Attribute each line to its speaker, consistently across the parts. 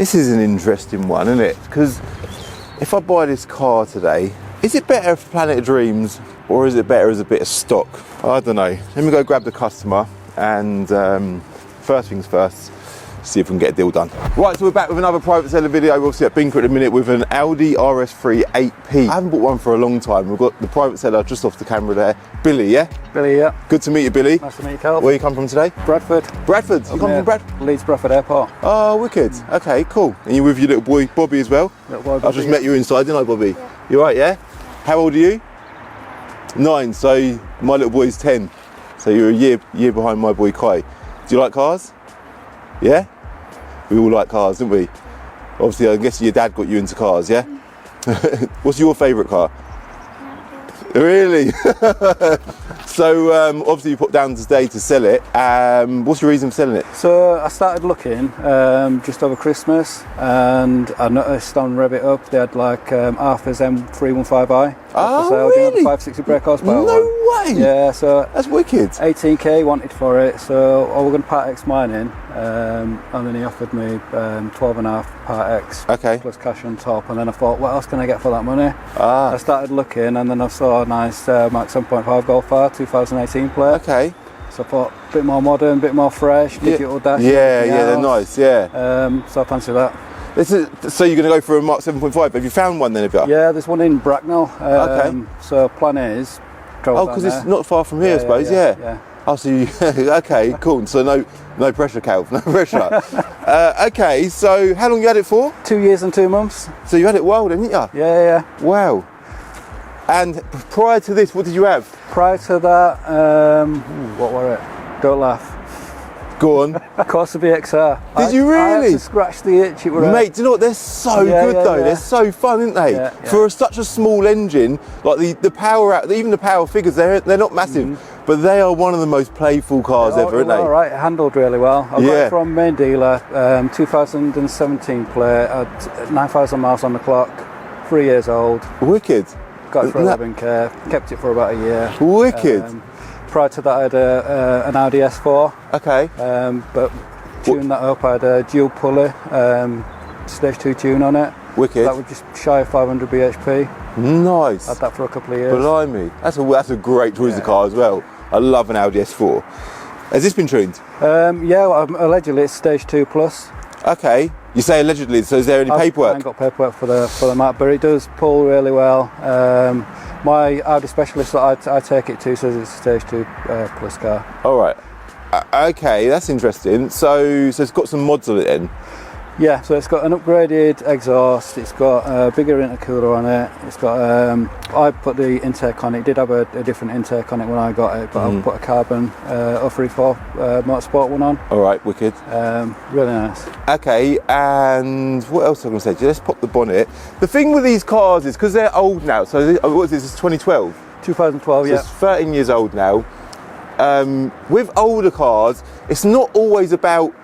Speaker 1: This is an interesting one, isn't it? Because if I buy this car today, is it better for Planet of Dreams or is it better as a bit of stock? I don't know. Let me go grab the customer and first things first, see if we can get a deal done. Right, so we're back with another private seller video. We're obviously at Binker at the minute with an Audi Rs3 8P. I haven't bought one for a long time. We've got the private seller just off the camera there. Billy, yeah?
Speaker 2: Billy, yeah.
Speaker 1: Good to meet you, Billy.
Speaker 2: Nice to meet you, Cal.
Speaker 1: Where you come from today?
Speaker 2: Bradford.
Speaker 1: Bradford? You come from Bradford?
Speaker 2: Leeds Bradford Airport.
Speaker 1: Oh, wicked. Okay, cool. And you with your little boy, Bobby, as well?
Speaker 2: Little boy, Bobby,
Speaker 1: I just met you inside, didn't I, Bobby? Yeah. You all right, yeah? How old are you? 9, so my little boy's 10. So you're a year behind my boy, Kai. Do you like cars? Yeah? We all like cars, don't we? Obviously, I guess your dad got you into cars, yeah? What's your favourite car? Really? So, obviously you put down today to sell it. What's your reason for selling it?
Speaker 2: So, I started looking just over Christmas, and I noticed on Reddit Up they had like Arthur's M315i.
Speaker 1: Oh,
Speaker 2: for sale,
Speaker 1: really?
Speaker 2: You know, the 560 brake horsepower.
Speaker 1: No way!
Speaker 2: Yeah, so...
Speaker 1: That's wicked.
Speaker 2: 18k wanted for it, so I was going to part X mine in, and then he offered me 12.5 part X,
Speaker 1: okay,
Speaker 2: plus cash on top, and then I thought, what else can I get for that money?
Speaker 1: Ah.
Speaker 2: I started looking, and then I saw a nice Mark 7.5 Golf R 2018 plate.
Speaker 1: Okay.
Speaker 2: So I thought, a bit more modern, a bit more fresh, digital dash.
Speaker 1: Yeah, they're nice, yeah.
Speaker 2: So I fancy that.
Speaker 1: So you're going to go for a Mark 7.5. Have you found one then, Abia?
Speaker 2: Yeah, there's one in Bracknell.
Speaker 1: Okay.
Speaker 2: So plan is...
Speaker 1: Oh, because it's not far from here, I suppose, yeah. Oh, so you... okay, cool. So no pressure, Cal, no pressure. Okay, so how long you had it for?
Speaker 2: 2 years and 2 months.
Speaker 1: So you had it well, didn't you?
Speaker 2: Yeah.
Speaker 1: Wow. And prior to this, what did you have?
Speaker 2: Prior to that, what were it? Don't laugh.
Speaker 1: Go on.
Speaker 2: Corsa VXR.
Speaker 1: Did you really?
Speaker 2: I had to scratch the itch. It were
Speaker 1: Mate, do you know what? They're so good though. Yeah. They're so fun, aren't they?
Speaker 2: Yeah.
Speaker 1: For such a small engine, like the power out, even the power figures, they're not massive, but they are one of the most playful cars ever, aren't they?
Speaker 2: All right, handled really well. I got it from main dealer, 2017 plate, 9,000 miles on the clock, 3 years old.
Speaker 1: Wicked.
Speaker 2: Got it for 11k, kept it for about a year.
Speaker 1: Wicked.
Speaker 2: Prior to that I had an Audi S4.
Speaker 1: Okay.
Speaker 2: But tuned that up, I had a dual pulley, stage 2 tune on it.
Speaker 1: Wicked.
Speaker 2: That was just shy of 500 bhp.
Speaker 1: Nice.
Speaker 2: Had that for a couple of years.
Speaker 1: Blimey. That's a great choice of car as well. I love an Audi S4. Has this been tuned?
Speaker 2: Yeah, allegedly it's stage 2 plus.
Speaker 1: Okay. You say allegedly, so is there any paperwork?
Speaker 2: I haven't got paperwork for the map, but it does pull really well. My Audi specialist that I take it to says it's a stage 2 plus car.
Speaker 1: All right. Okay, that's interesting. So it's got some mods on it then?
Speaker 2: Yeah, so it's got an upgraded exhaust, it's got a bigger intercooler on it, it's got, I put the intake on it, did have a different intake on it when I got it, but I put a carbon 034 motorsport one on.
Speaker 1: Alright, wicked.
Speaker 2: Really nice.
Speaker 1: Okay, and what else am I going to say? Let's pop the bonnet. The thing with these cars is, because they're old now, so what is this, it's 2012?
Speaker 2: 2012,
Speaker 1: so
Speaker 2: yeah.
Speaker 1: It's 13 years old now. With older cars, it's not always about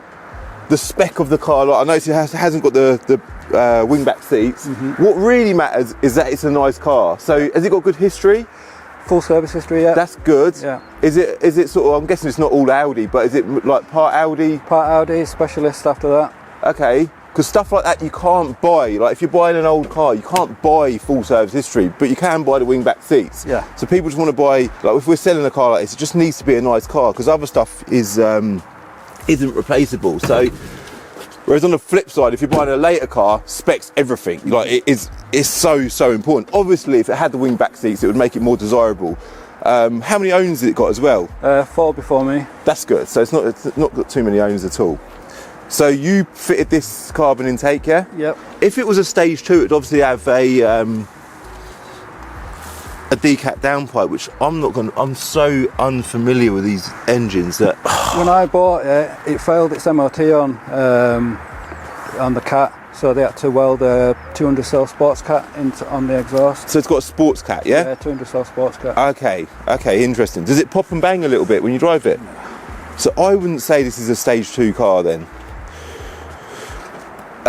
Speaker 1: the spec of the car. Like I noticed it hasn't got the wingback seats. What really matters is that it's a nice car. So has it got good history?
Speaker 2: Full service history, yeah.
Speaker 1: That's good.
Speaker 2: Yeah.
Speaker 1: Is it sort of, I'm guessing it's not all Audi, but is it like part Audi?
Speaker 2: Part Audi, specialist after that.
Speaker 1: Okay, because stuff like that you can't buy. Like if you're buying an old car, you can't buy full service history, but you can buy the wingback seats.
Speaker 2: Yeah.
Speaker 1: So people just want to buy, like if we're selling a car like this, it just needs to be a nice car, because other stuff isn't replaceable. So whereas on the flip side, if you're buying a later car, specs everything. Like it's so important. Obviously if it had the wingback seats it would make it more desirable. How many owners has it got as well? 4 before me. That's good. So it's not got too many owners at all. So you fitted this carbon intake, yeah?
Speaker 2: Yep.
Speaker 1: If it was a stage 2 it'd obviously have a decat downpipe, which I'm so unfamiliar with these engines that
Speaker 2: when I bought it, it failed its MOT on the cat, so they had to weld a 200 cell sports cat on the exhaust.
Speaker 1: So it's got a sports cat, yeah?
Speaker 2: Yeah, 200 cell sports cat.
Speaker 1: Okay, interesting. Does it pop and bang a little bit when you drive it?
Speaker 2: No.
Speaker 1: So I wouldn't say this is a stage 2 car then.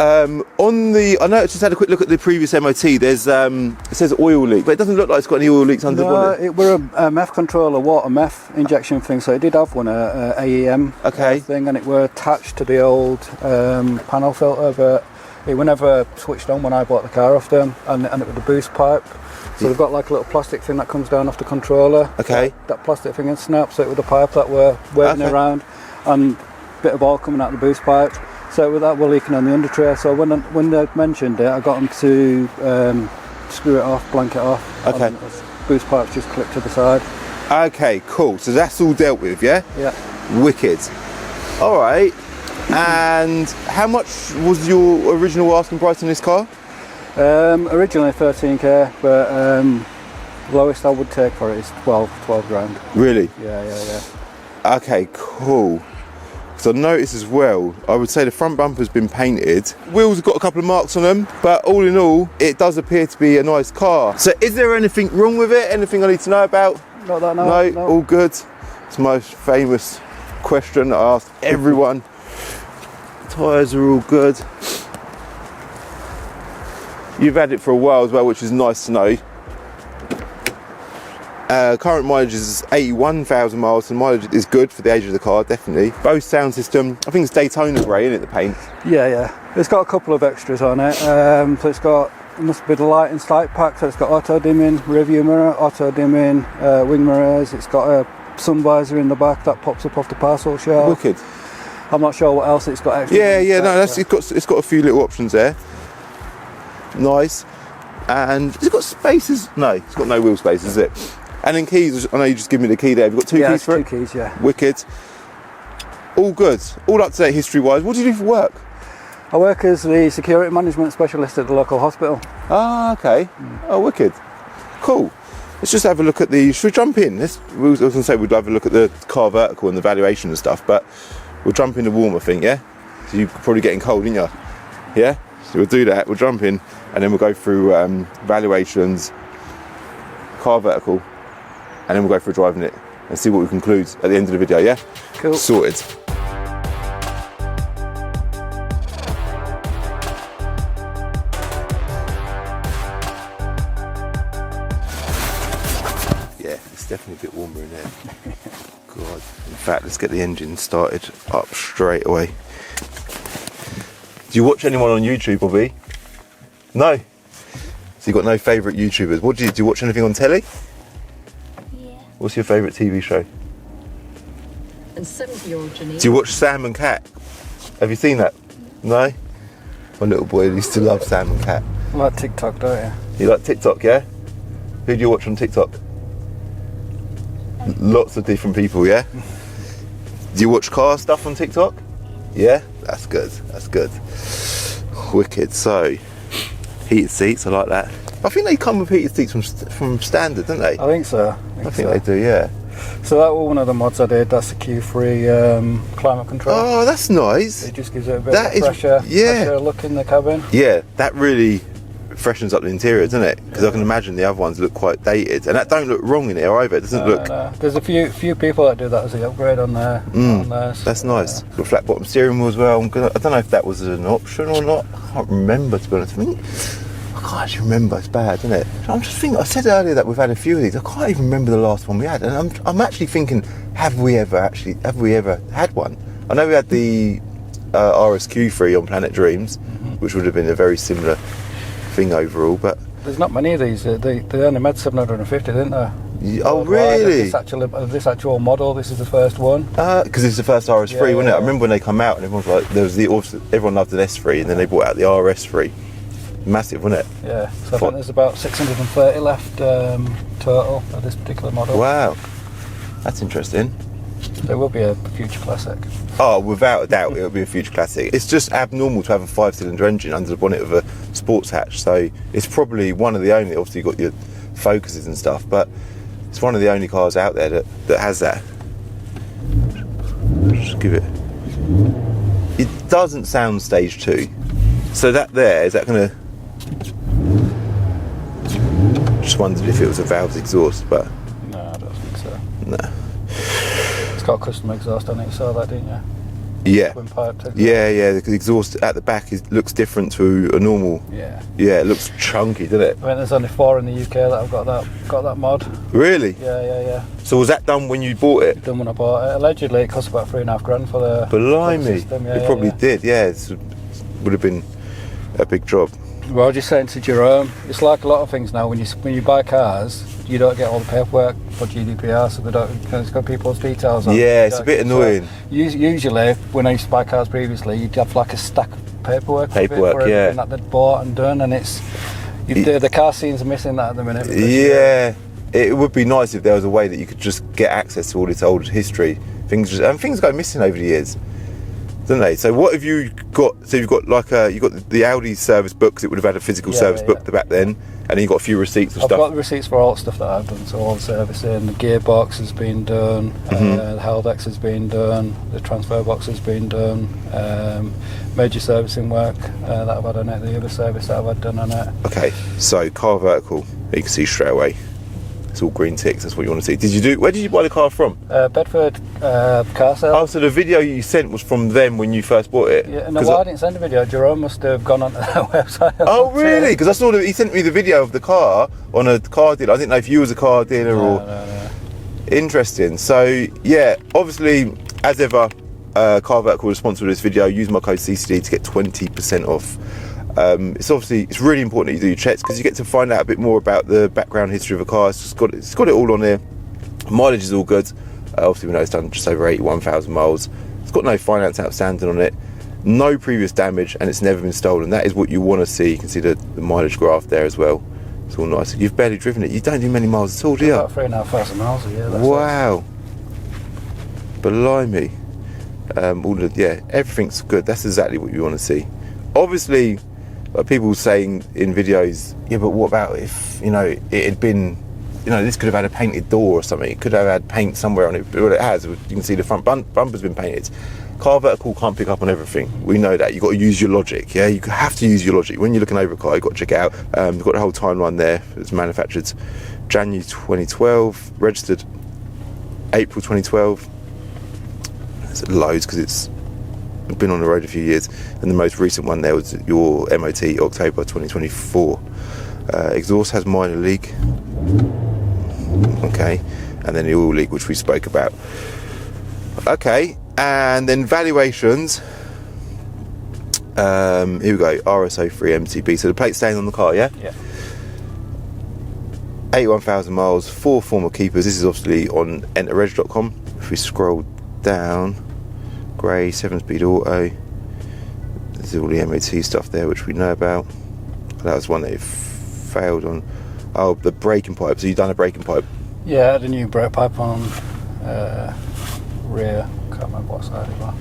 Speaker 1: I know I just had a quick look at the previous MOT. There's it says oil leak, but it doesn't look like it's got any oil leaks under the bonnet.
Speaker 2: It were a MEF controller, water MEF injection thing, so it did have one, a AEM thing, and it were attached to the old panel filter, but it was never switched on when I bought the car off them, and it was the boost pipe. So they've got like a little plastic thing that comes down off the controller.
Speaker 1: Okay.
Speaker 2: That plastic thing and snaps, so it was the pipe that we're waving around, and a bit of oil coming out of the boost pipe. So with that, we're leaking on the under tray. So when they mentioned it, I got them to screw it off, blank it off.
Speaker 1: Okay.
Speaker 2: And the boost pipe's just clipped to the side.
Speaker 1: Okay, cool. So that's all dealt with, yeah?
Speaker 2: Yeah.
Speaker 1: Wicked. All right. And how much was your original asking price on this car?
Speaker 2: Originally 13k, but lowest I would take for it is 12 grand.
Speaker 1: Really?
Speaker 2: Yeah.
Speaker 1: Okay, cool. So I noticed as well, I would say the front bumper's been painted. Wheels have got a couple of marks on them, but all in all, it does appear to be a nice car. So is there anything wrong with it? Anything I need to know about?
Speaker 2: Not that, no.
Speaker 1: All good. It's the most famous question I ask everyone. Tyres are all good. You've had it for a while as well, which is nice to know. Current mileage is 81,000 miles, so mileage is good for the age of the car, definitely. Bose sound system, I think it's Daytona grey, isn't it, the paint?
Speaker 2: Yeah. It's got a couple of extras on it. So it's got, it must be the lighting sight pack, so it's got auto dimming, rear view mirror, auto dimming, wing mirrors. It's got a sun visor in the back that pops up off the parcel shelf.
Speaker 1: Wicked.
Speaker 2: I'm not sure what else it's got extra.
Speaker 1: It's got a few little options there. Nice. And has it got spaces? No, it's got no wheel space, is it? And then keys, I know you just give me the key there. Have you got two keys for it?
Speaker 2: Yeah, 2 keys, yeah.
Speaker 1: Wicked. All good. All up to date history wise. What do you do for work?
Speaker 2: I work as the security management specialist at the local hospital.
Speaker 1: Ah, okay. Oh, wicked. Cool. Let's just have a look at the, should we jump in? I was going to say we'd have a look at the car vertical and the valuation and stuff, but we'll jump in the warm, I think, yeah? So you're probably getting cold, aren't you? Yeah? So we'll do that, we'll jump in, and then we'll go through valuations, car vertical, and then we'll go through driving it and see what we conclude at the end of the video, yeah?
Speaker 2: Cool.
Speaker 1: Sorted. Yeah, it's definitely a bit warmer in there. God. In fact, let's get the engine started up straight away. Do you watch anyone on YouTube, Bobby? No? So you've got no favourite YouTubers. What do you watch anything on telly?
Speaker 3: Yeah.
Speaker 1: What's your favourite TV show?
Speaker 4: And 70-year-old Janine.
Speaker 1: Do you watch Sam and Cat? Have you seen that? No? My little boy used to love Sam and Cat.
Speaker 2: I like TikTok, don't you?
Speaker 1: You like TikTok, yeah? Who do you watch on TikTok? Lots of different people, yeah? Do you watch car stuff on TikTok? Yeah? That's good, that's good. Wicked. So, heated seats, I like that. I think they come with heated seats from standard, don't they?
Speaker 2: I think so.
Speaker 1: I think they do, yeah.
Speaker 2: So that was one of the mods I did. That's the Q3 climate control.
Speaker 1: Oh, that's nice.
Speaker 2: It just gives it a bit of fresher look in the cabin.
Speaker 1: Yeah, that really freshens up the interior, doesn't it? Because I can imagine the other ones look quite dated, and that don't look wrong in here either. It doesn't look.
Speaker 2: No. There's a few people that do that as the upgrade on there.
Speaker 1: That's nice. Got a flat bottom steering wheel as well. I don't know if that was an option or not. I can't remember, to be honest. I can't actually remember. It's bad, isn't it? I'm just thinking. I said earlier that we've had a few of these. I can't even remember the last one we had, and I'm actually thinking, have we ever had one? I know we had the RSQ3 on Planet Dreams, which would have been a very similar thing overall, but
Speaker 2: there's not many of these. They only made 750, didn't they?
Speaker 1: Oh, really?
Speaker 2: This actual model. This is the first one.
Speaker 1: Because it's the first RS3, wasn't it? I remember when they come out and everyone was like, everyone loved an S3, and then they brought out the RS3. Massive, wasn't it?
Speaker 2: Yeah. So I think there's about 630 left total of this particular model.
Speaker 1: Wow, that's interesting.
Speaker 2: There will be a future classic.
Speaker 1: Oh, without a doubt, it'll be a future classic. It's just abnormal to have a 5-cylinder engine under the bonnet of a sports hatch, so it's probably one of the only. Obviously, you've got your Focuses and stuff, but it's one of the only cars out there that has that. Just give it. It doesn't sound stage 2, so that there is that going to. Just wondered if it was a valve's exhaust, but
Speaker 2: No, I don't think so.
Speaker 1: no.
Speaker 2: It's got a custom exhaust on it. You saw that, didn't you?
Speaker 1: Yeah.
Speaker 2: Twin pipe exhaust.
Speaker 1: Yeah. The exhaust at the back looks different to a normal.
Speaker 2: Yeah.
Speaker 1: Yeah, it looks chunky, doesn't it?
Speaker 2: I mean, there's only 4 in the UK that have got that mod.
Speaker 1: Really?
Speaker 2: Yeah.
Speaker 1: So was that done when you bought it?
Speaker 2: Done when I bought it. Allegedly, it cost about $3.5 grand for the.
Speaker 1: Blimey.
Speaker 2: system.
Speaker 1: It probably did. Yeah, it would have been a big job.
Speaker 2: Well, I was just saying to Jerome, it's like a lot of things now. When you buy cars, you don't get all the paperwork for GDPR, so they don't, because it's got people's details on.
Speaker 1: Yeah, it's a bit annoying.
Speaker 2: Usually, when I used to buy cars previously, you'd have like a stack of paperwork for everything that they'd bought and done, and the car scenes are missing that at the minute.
Speaker 1: Yeah, it would be nice if there was a way that you could just get access to all this old history. Things go missing over the years, don't they? So what have you got? So you've got the Audi service books. It would have had a physical service book back then, and then you've got a few receipts of stuff.
Speaker 2: I've got the receipts for all the stuff that I've done. So all the servicing, the gearbox has been done, the Haldex has been done, the transfer box has been done, major servicing work that I've had on it, the other service that I've had done on it.
Speaker 1: Okay, so car vertical, you can see straight away. It's all green ticks, that's what you want to see. Where did you buy the car from?
Speaker 2: Bedford car sale.
Speaker 1: Oh, so the video you sent was from them when you first bought it?
Speaker 2: Yeah, no, I didn't send a video. Jerome must have gone onto their website.
Speaker 1: Oh, really? Because I saw he sent me the video of the car on a car dealer. I didn't know if you was a car dealer or... No. Interesting. So, yeah, obviously, as ever, Car Vertical is sponsored this video. Use my code CCD to get 20% off. It's really important that you do your checks because you get to find out a bit more about the background history of a car. It's got it all on there. Mileage is all good. Obviously we know it's done just over 81,000 miles. It's got no finance outstanding on it, no previous damage, and it's never been stolen. That is what you want to see. You can see the mileage graph there as well. It's all nice. You've barely driven it. You don't do many miles at all, do you?
Speaker 2: About 3,500 miles a year.
Speaker 1: Wow. Blimey. Everything's good. That's exactly what you want to see. Obviously, like people saying in videos, yeah, but what about if, it had been, this could have had a painted door or something. It could have had paint somewhere on it. But it has. You can see the front bumper's been painted. Car Vertical can't pick up on everything. We know that. You've got to use your logic, yeah? You have to use your logic. When you're looking over a car, you've got to check it out. You've got the whole timeline there. It's manufactured January 2012, registered April 2012. It's loads because it's been on the road a few years, and the most recent one there was your MOT October 2024. Exhaust has minor leak, okay, and then the oil leak, which we spoke about. Okay, and then valuations. Here we go, Rs3 MTB. So the plate's staying on the car, yeah?
Speaker 2: Yeah.
Speaker 1: 81,000 miles, 4 former keepers. This is obviously on enterreg.com. If we scroll down, grey, 7-speed auto. There's all the MOT stuff there, which we know about. That was one that it failed on. Oh, the braking pipe. So you've done a braking pipe?
Speaker 2: Yeah, I had a new brake pipe on rear. Can't remember what side it was.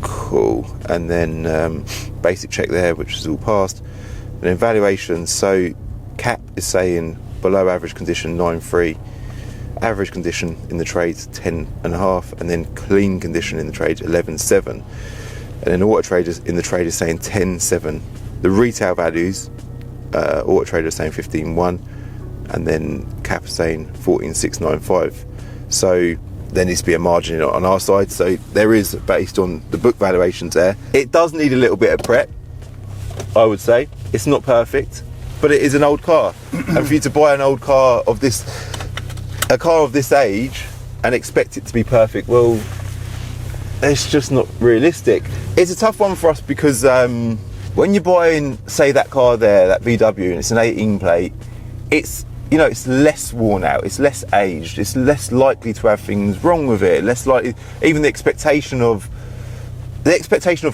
Speaker 1: Cool. And then basic check there, which is all passed. And then valuations. So cap is saying below average condition 9.3. Average condition in the trades 10.5, and then clean condition in the trades 11.7, and then Auto Traders in the trade is saying 10.7. The retail values, Auto Trader is saying 15.1, and then cap is saying 14.695. So there needs to be a margin on our side. So there is, based on the book valuations there. It does need a little bit of prep, I would say. It's not perfect, but it is an old car, and for you to buy an old car of this. A car of this age and expect it to be perfect, well, it's just not realistic. It's a tough one for us because when you're buying, say, that car there, that VW, and it's an 18 plate, it's less worn out, it's less aged, it's less likely to have things wrong with it, less likely, even the expectation of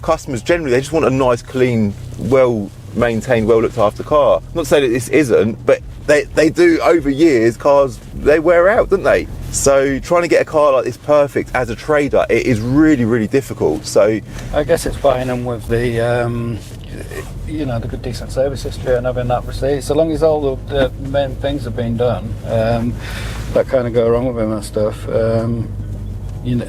Speaker 1: customers generally, they just want a nice, clean, well maintained, well looked after car. Not to say that this isn't, but they do, over years, cars, they wear out, don't they? So trying to get a car like this perfect as a trader, it is really, really difficult. So
Speaker 2: I guess it's buying them with the the good decent service history and having that receipt. So long as all the main things have been done that kind of go wrong with them and stuff, you're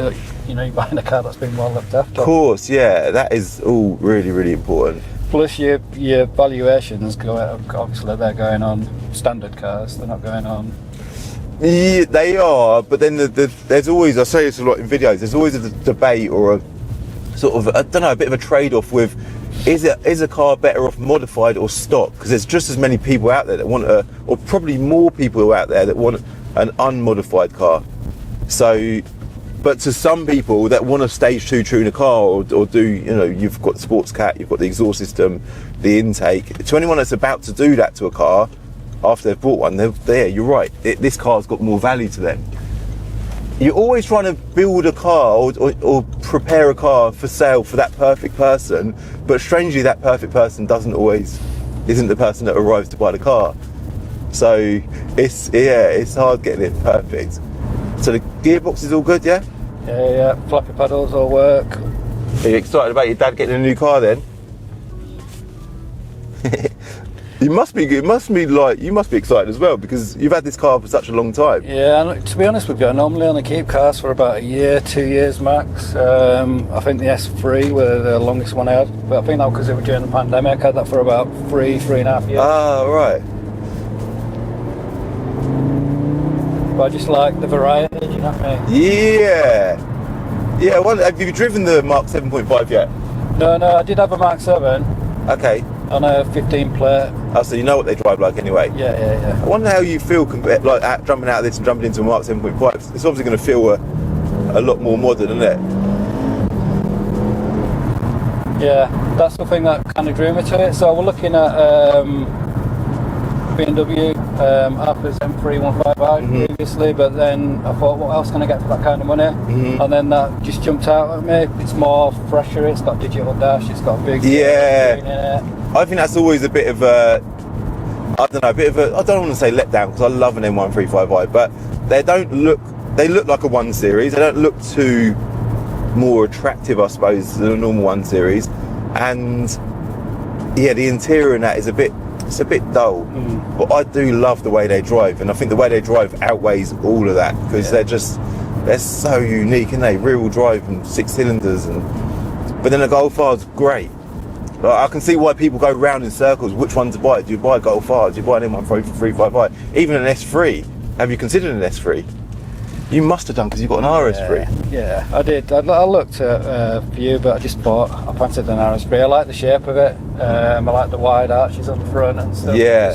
Speaker 2: buying a car that's been well looked after.
Speaker 1: Of course, yeah, that is all really, really important.
Speaker 2: Plus your valuations obviously they're going on standard cars, they're not going on.
Speaker 1: Yeah, they are, but then there's always, I say this a lot in videos, there's always a debate or a sort of, I don't know, a bit of a trade-off with, is a car better off modified or stock? Because there's just as many people out there that want or probably more people out there that want an unmodified car. So But to some people that want to stage 2 tune a car or do, you know, you've got the sports cat, you've got the exhaust system, the intake. To anyone that's about to do that to a car after they've bought one, they're you're right. This car's got more value to them. You're always trying to build a car or prepare a car for sale for that perfect person, but strangely that perfect person isn't the person that arrives to buy the car. So it's hard getting it perfect. So the gearbox is all good, yeah?
Speaker 2: Yeah, flappy pedals all work.
Speaker 1: Are you excited about your dad getting a new car then? You must be excited as well because you've had this car for such a long time.
Speaker 2: Yeah, and to be honest with you, I normally only keep cars for about a year, 2 years max. I think the S3 were the longest one I had, but I think that was because it was during the pandemic. I had that for about 3.5 years.
Speaker 1: Ah, right.
Speaker 2: But I just like the variety, you know what I mean?
Speaker 1: Yeah. Well, have you driven the Mark 7.5 yet?
Speaker 2: No, I did have a Mark 7
Speaker 1: Okay.
Speaker 2: on a 15 plate.
Speaker 1: Oh, so you know what they drive like anyway?
Speaker 2: Yeah.
Speaker 1: I wonder how you feel jumping out of this and jumping into a Mark 7.5. It's obviously going to feel a lot more modern, isn't it?
Speaker 2: Yeah, that's the thing that kind of drew me to it. So we're looking at BMW Apple's M315i previously, but then I thought, what else can I get for that kind of money? And then that just jumped out at me. It's more fresher, it's got digital dash, it's got a big screen in it.
Speaker 1: I think that's always a bit of a, I don't want to say letdown because I love an M135i, but they look like a 1 Series. They don't look too more attractive, I suppose, than a normal 1 Series. And yeah, the interior in that is a bit dull, but I do love the way they drive, and I think the way they drive outweighs all of that because they're so unique, and they rear-wheel drive and 6 cylinders, but then a Golf R's great. Like, I can see why people go round in circles. Which one to buy? Do you buy a Golf R? Do you buy an M135i? Even an S3? Have you considered an S3? You must have done because you've got an RS3.
Speaker 2: Yeah, I did. I looked at a few, but I fancied an RS3. I like the shape of it. I like the wide arches on the front and stuff.
Speaker 1: Yeah.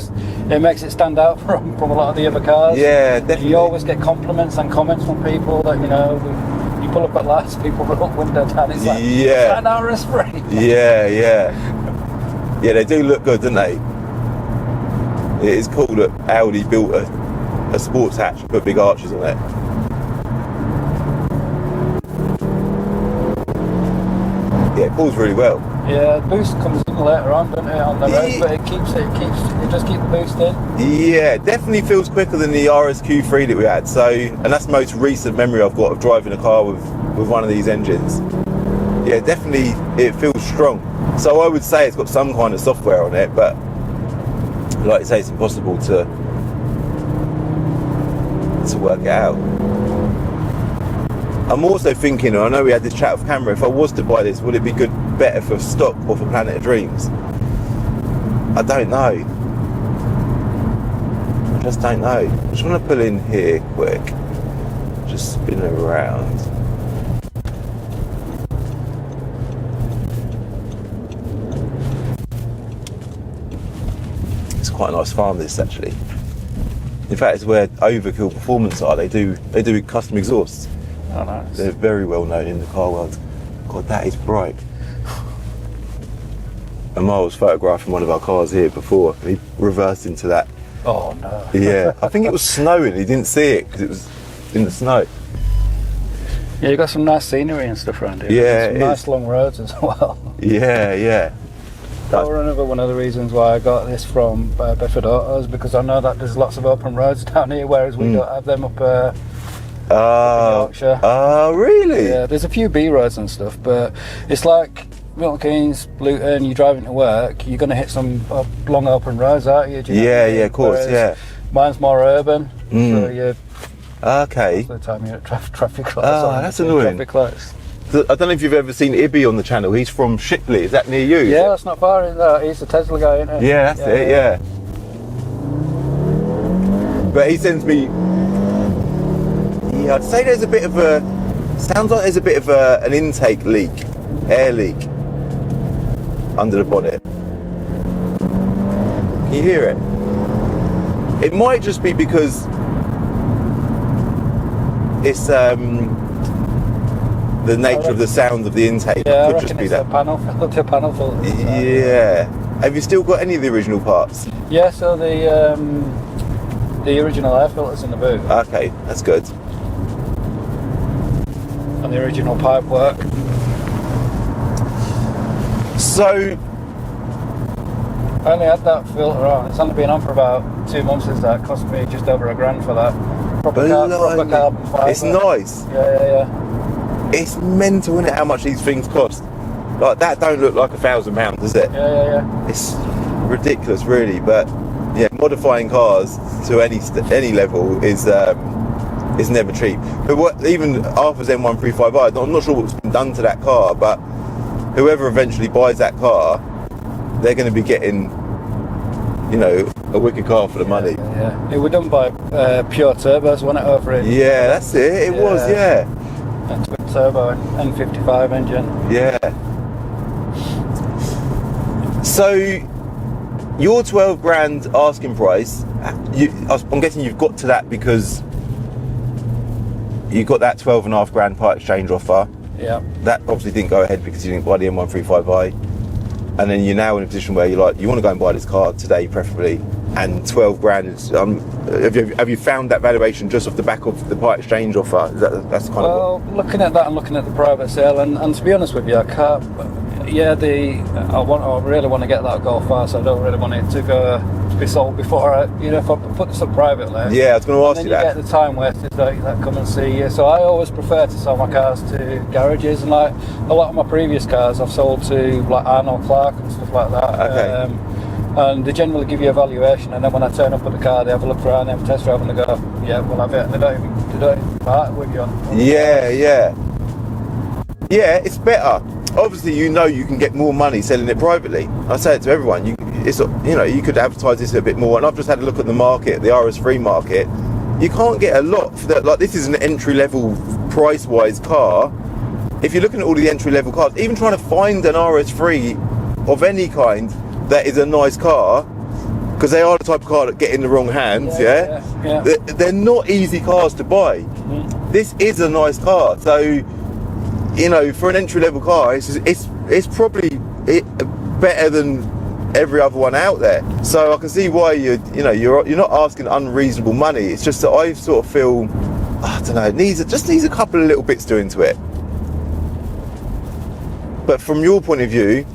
Speaker 2: It makes it stand out from a lot of the other cars.
Speaker 1: Yeah, definitely.
Speaker 2: You always get compliments and comments from people that, you know, you pull up at lights, people roll up window down. It's like, an RS3.
Speaker 1: Yeah, they do look good, don't they? It is cool that Audi built a sports hatch and put big arches on it. Yeah, it pulls really well.
Speaker 2: Yeah, the boost comes in later on, doesn't it, on the road, but it does keep the boost in. Yeah,
Speaker 1: it definitely feels quicker than the RSQ3 that we had. So, and that's the most recent memory I've got of driving a car with one of these engines. Yeah, definitely it feels strong. So I would say it's got some kind of software on it, but like you say, it's impossible to work it out. I'm also thinking, I know we had this chat off camera, if I was to buy this, would it be better for stock or for Planet of Dreams? I don't know. I just don't know. I just want to pull in here quick. Just spin around. It's quite a nice farm, this, actually. In fact, it's where Overkill Performance are. They do custom exhausts.
Speaker 2: Oh, nice.
Speaker 1: They're very well known in the car world. God, that is bright. And Miles photographed one of our cars here before. He reversed into that.
Speaker 2: Oh no.
Speaker 1: Yeah, I think it was snowing. He didn't see it because it was in the snow.
Speaker 2: Yeah, you got some nice scenery and stuff around here.
Speaker 1: Yeah,
Speaker 2: some nice long roads as well.
Speaker 1: Yeah.
Speaker 2: That was another one of the reasons why I got this from Bedford Autos, because I know that there's lots of open roads down here, whereas we don't have them up in Yorkshire.
Speaker 1: Oh, really?
Speaker 2: Yeah, there's a few B roads and stuff, but it's like Milton Keynes, Luton, you're driving to work, you're going to hit some long open roads, aren't you? Do you know what I mean?
Speaker 1: Yeah, of course,
Speaker 2: whereas mine's more urban, so you're...
Speaker 1: Okay.
Speaker 2: Most of the time you're at traffic lights.
Speaker 1: That's annoying.
Speaker 2: Traffic lights.
Speaker 1: I don't know if you've ever seen Ibby on the channel. He's from Shipley. Is that near you?
Speaker 2: Yeah, that's not far. He's the Tesla guy, isn't he?
Speaker 1: Yeah, that's it. Yeah. But he sends me. Yeah, I'd say there's a bit of a. Sounds like there's a bit of an intake leak, air leak, under the bonnet. Can you hear it? It might just be because it's the nature of the sound of the intake.
Speaker 2: Yeah,
Speaker 1: It could
Speaker 2: I
Speaker 1: just
Speaker 2: reckon
Speaker 1: be
Speaker 2: it's
Speaker 1: that.
Speaker 2: the panel filter.
Speaker 1: Yeah. Have you still got any of the original parts?
Speaker 2: Yeah, so the original air filter's in the boot.
Speaker 1: Okay, that's good.
Speaker 2: And the original pipe work.
Speaker 1: So,
Speaker 2: I only had that filter on. It's only been on for about 2 months. Is that cost me just over £1,000 for that? Proper carbon fibre.
Speaker 1: it's nice.
Speaker 2: Yeah.
Speaker 1: It's mental, isn't it, how much these things cost? Like, that don't look like £1,000, does it?
Speaker 2: Yeah.
Speaker 1: It's ridiculous, really. But yeah, modifying cars to any level is never cheap. But even Arthur's M135i, I'm not sure what's been done to that car, but whoever eventually buys that car, they're going to be getting, you know, a wicked car for the money.
Speaker 2: Yeah. It was done by Pure Turbos, wasn't it, over it?
Speaker 1: Yeah, that's it. It was, yeah.
Speaker 2: A twin turbo N55 engine.
Speaker 1: Yeah. So, your 12 grand asking price, I'm guessing you've got to that because you got that 12.5 grand part exchange offer.
Speaker 2: Yeah.
Speaker 1: That obviously didn't go ahead because you didn't buy the M135i. And then you're now in a position where you're like, you want to go and buy this car today, preferably. And 12 grand is, have you found that valuation just off the back of the part exchange offer? That's kind
Speaker 2: Well, looking at that and looking at the private sale, and to be honest with you, I can't. Yeah, I really want to get that Golf fast. I don't really want it to be sold before if I put this up privately.
Speaker 1: Yeah, I was going to ask you that.
Speaker 2: Then you get the time wasters that come and see you. So I always prefer to sell my cars to garages, and like a lot of my previous cars, I've sold to like Arnold Clark and stuff like that.
Speaker 1: Okay.
Speaker 2: And they generally give you a valuation, and then when I turn up with the car, they have a look around, they have a test drive, and they go, "Yeah, we'll have it." They don't even part with you on.
Speaker 1: Yeah, it's better. Obviously, you know you can get more money selling it privately. I say it to everyone. You could advertise this a bit more. And I've just had a look at the market, the RS3 market. You can't get a lot for that. Like, this is an entry-level price-wise car. If you're looking at all the entry-level cars, even trying to find an RS3 of any kind that is a nice car, because they are the type of car that get in the wrong hands. Yeah. They're not easy cars to buy. Mm-hmm. This is a nice car, so. You know, for an entry-level car, it's probably better than every other one out there. So I can see why you're not asking unreasonable money. It's just that I sort of feel, I don't know, it just needs a couple of little bits doing to it. But from your point of view,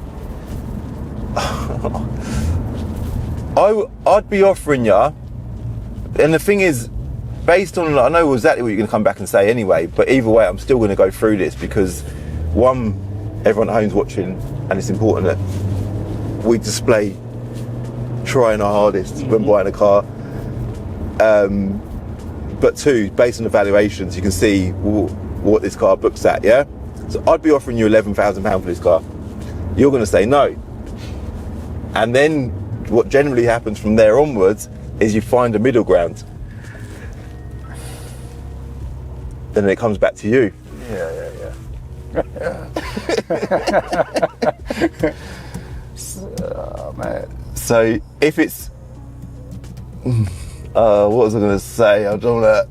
Speaker 1: I'd be offering you, and the thing is, based on, I know exactly what you're going to come back and say anyway, but either way, I'm still going to go through this because, one, everyone at home's watching, and it's important that we display trying our hardest when buying a car. But two, based on the valuations, you can see what this car books at, yeah? So I'd be offering you £11,000 for this car. You're going to say no. And then what generally happens from there onwards is you find a middle ground. Then it comes back to you.
Speaker 2: Yeah. Mate.
Speaker 1: So if it's, what was I going to say? I don't know.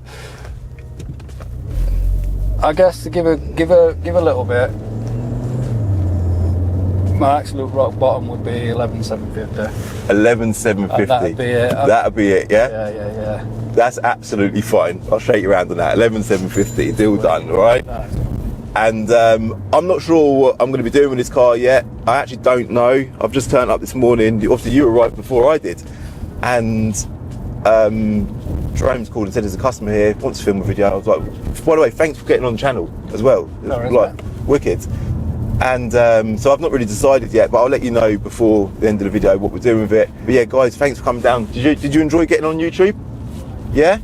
Speaker 2: I guess to give a little bit. My absolute rock bottom would be 11,750.
Speaker 1: 11,750.
Speaker 2: That'd be it.
Speaker 1: That'd be it, yeah?
Speaker 2: Yeah.
Speaker 1: That's absolutely fine. I'll shake you around on that. 11,750, deal done, all right?
Speaker 2: Nice.
Speaker 1: And I'm not sure what I'm going to be doing with this car yet. I actually don't know. I've just turned up this morning. Obviously, you arrived before I did. And Jerome's called and said there's a customer here, wants to film a video. I was like, by the way, thanks for getting on the channel as well. Wicked. And so I've not really decided yet, but I'll let you know before the end of the video what we're doing with it. But yeah, guys, thanks for coming down. Did you enjoy getting on YouTube? Yeah?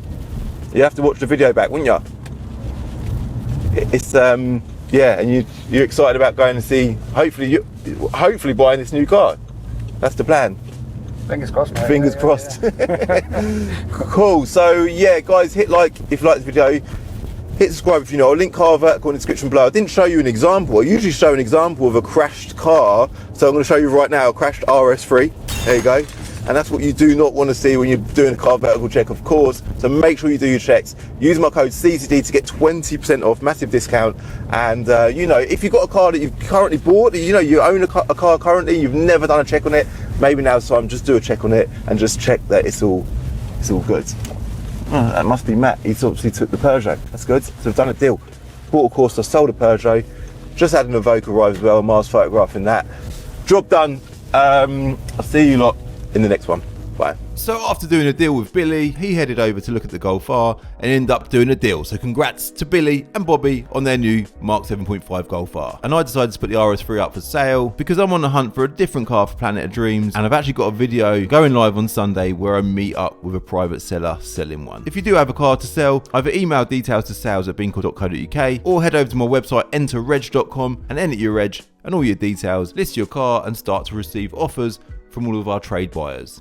Speaker 1: You have to watch the video back, wouldn't you? It's yeah, and you're excited about going to see, hopefully buying this new car. That's the plan.
Speaker 2: Fingers crossed, mate.
Speaker 1: Fingers crossed. Cool. So yeah, guys, hit like if you like this video. Hit subscribe if you know. I'll link car vertical in the description below. I didn't show you an example. I usually show an example of a crashed car. So I'm going to show you right now a crashed RS3. There you go. and that's what you do not want to see when you're doing a car vertical check, of course. So make sure you do your checks. Use my code CCD to get 20% off, massive discount. And you know, if you've got a car that you've currently bought, you know, you own a car currently, you've never done a check on it, maybe now's the time, just do a check on it and just check that it's all good. Oh, that must be Matt. He's obviously took the Peugeot. That's good. So we've done a deal. Bought a Corsa, sold a Peugeot. Just had an Evoque arrive as well. Miles photographing that. Job done. I'll see you lot in the next one. Bye.
Speaker 5: So after doing a deal with Billy, he headed over to look at the Golf R and ended up doing a deal. So congrats to Billy and Bobby on their new Mark 7.5 Golf R. And I decided to put the RS3 up for sale because I'm on the hunt for a different car for Planet of Dreams, and I've actually got a video going live on Sunday where I meet up with a private seller selling one. If you do have a car to sell, either email details to sales@beancore.co.uk or head over to my website enterreg.com and enter your reg and all your details, list your car and start to receive offers from all of our trade buyers.